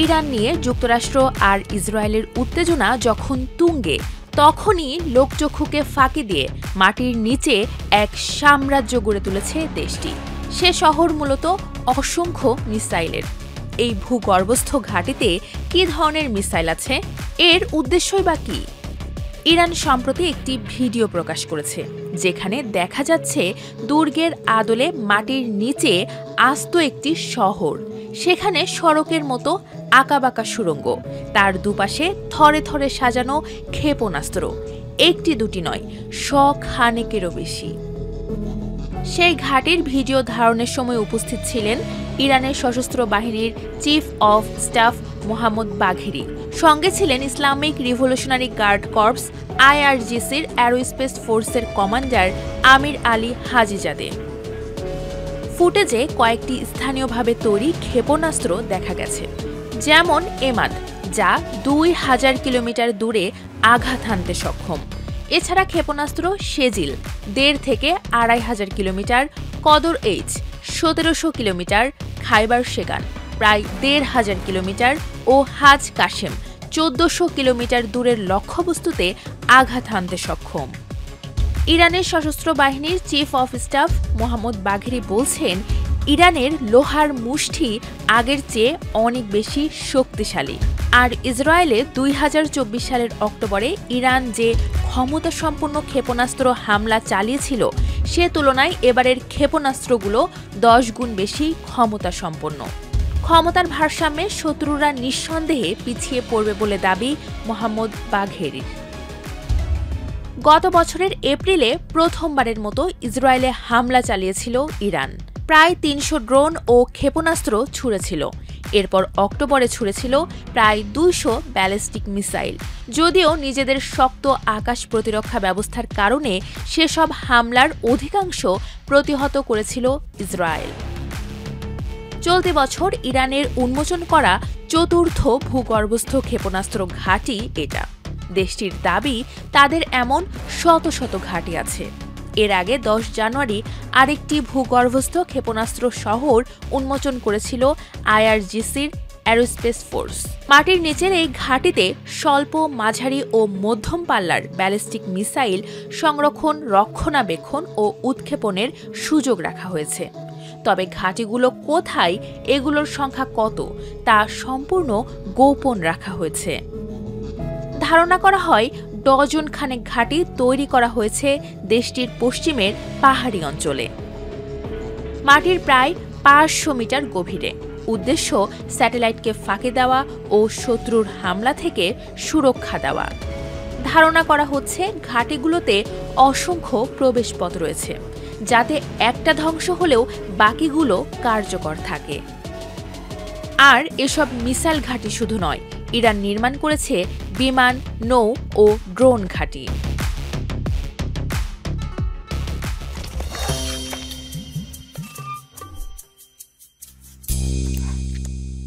Iran নিয়ে যুক্তরাষ্ট্র আর ইসরায়েলের উত্তেজনা যখন তুঙ্গে, তখনই লোকচক্ষুকে ফাঁকি দিয়ে মাটির নিচে এক সাম্রাজ্য গড়ে তুলেছে দেশটি। সে শহর মূলত অসংখ্য মিসাইলের। এই ভূগর্ভস্থ ঘাঁটিতে কী ধরনের মিসাইল আছে, এর উদ্দেশ্যই বা কী? ইরান সম্প্রতি একটি ভিডিও প্রকাশ করেছে যেখানে দেখা যাচ্ছে দুর্গের আদলে মাটির নিচে আস্ত একটি শহর। সেখানে সড়কের মতো আঁকাবাঁকা সুড়ঙ্গ, তার দুপাশে থরে থরে সাজানো ক্ষেপণাস্ত্র, একটি দুটি নয়, শখানেকেরও বেশি। সেই ঘাটির ভিডিও ধারণের সময় উপস্থিত ছিলেন ইরানের সশস্ত্র বাহিনীর chief of staff Mohammad Bagheri. সঙ্গে ছিলেন ইসলামিক রিভলিউশনারি গার্ড কর্পস IRGCর অ্যারোস্পেস ফোর্সের কমান্ডার আমির আলী হাজিজাদে। ফুটেজে কয়েকটি স্থানীয়ভাবে তৈরি ক্ষেপণাস্ত্র দেখা গেছে, যেমন এমাদ, যা 2000 কিলোমিটার দূরে আঘাত হানতে সক্ষম। এছাড়া ক্ষেপণাস্ত্র সেজিল 1.5 থেকে 2500 কিলোমিটার, কদর H 1700 কিলোমিটার, খাইবার শেগান প্রায় 1500 কিলোমিটার ও হাজ কাশেম 1400 কিলোমিটার দূরের লক্ষ্যবস্তুতে আঘাত হানতে সক্ষম। ইরানের সশস্ত্র বাহিনীর চিফ অফ স্টাফ মোহাম্মদ বাঘেরি বলছেন, ইরানের লোহার মুষ্টি আগের চেয়ে অনেক বেশি শক্তিশালী। আর ইসরায়েলে 2024 সালের অক্টোবরে ইরান যে ক্ষমতাসম্পন্ন ক্ষেপণাস্ত্র হামলা চালিয়েছিল, সে তুলনায় এবারের ক্ষেপণাস্ত্রগুলো 10 গুণ বেশি ক্ষমতাসম্পন্ন। ক্ষমতার ভারসাম্যে শত্রুরা নিঃসন্দেহে পিছিয়ে পড়বে বলে দাবি মোহাম্মদ বাঘেরির। গত বছরের এপ্রিলে প্রথমবারের মতো ইসরায়েলে হামলা চালিয়েছিল ইরান। প্রায় 300 ড্রোন ও ক্ষেপণাস্ত্র ছুড়েছিল। এরপর অক্টোবরে ছুড়েছিল প্রায় 200 ব্যালিস্টিক মিসাইল। যদিও নিজেদের শক্ত আকাশ প্রতিরক্ষা ব্যবস্থার কারণে সেসব হামলার অধিকাংশ প্রতিহত করেছিল ইসরায়েল। চলতি বছর ইরানের উন্মোচন করা চতুর্থ ভূগর্ভস্থ ক্ষেপণাস্ত্র ঘাঁটি এটা। দেশটির দাবি, তাদের এমন শত শত ঘাঁটি আছে। এর আগে 10 জানুয়ারি আরেকটি ভূগর্ভস্থ ক্ষেপণাস্ত্র শহর উন্মোচন করেছিল IRGCর অ্যারোস্পেস ফোর্স। মাটির নিচের এই ঘাঁটিতে স্বল্প, মাঝারি ও মধ্যম পাল্লার ব্যালিস্টিক মিসাইল সংরক্ষণ, রক্ষণাবেক্ষণ ও উৎক্ষেপণের সুযোগ রাখা হয়েছে। তবে ঘাঁটিগুলো কোথায়, এগুলোর সংখ্যা কত, তা সম্পূর্ণ গোপন রাখা হয়েছে। ধারণা করা হয়, ডজন খানেক ঘাঁটি তৈরি করা হয়েছে দেশটির পশ্চিমের পাহাড়ি অঞ্চলে, মাটির প্রায় 500 মিটার গভীরে। উদ্দেশ্য স্যাটেলাইটকে ফাঁকি দেওয়া ও শত্রুর হামলা থেকে সুরক্ষা দেওয়া। ধারণা করা হচ্ছে ঘাঁটিগুলোতে অসংখ্য প্রবেশপথ রয়েছে, যাতে একটা ধ্বংস হলেও বাকিগুলো কার্যকর থাকে। আর এসব মিসাইল ঘাঁটি শুধু নয়, ইরান নির্মাণ করেছে বিমান, নৌ ও ড্রোন ঘাঁটি।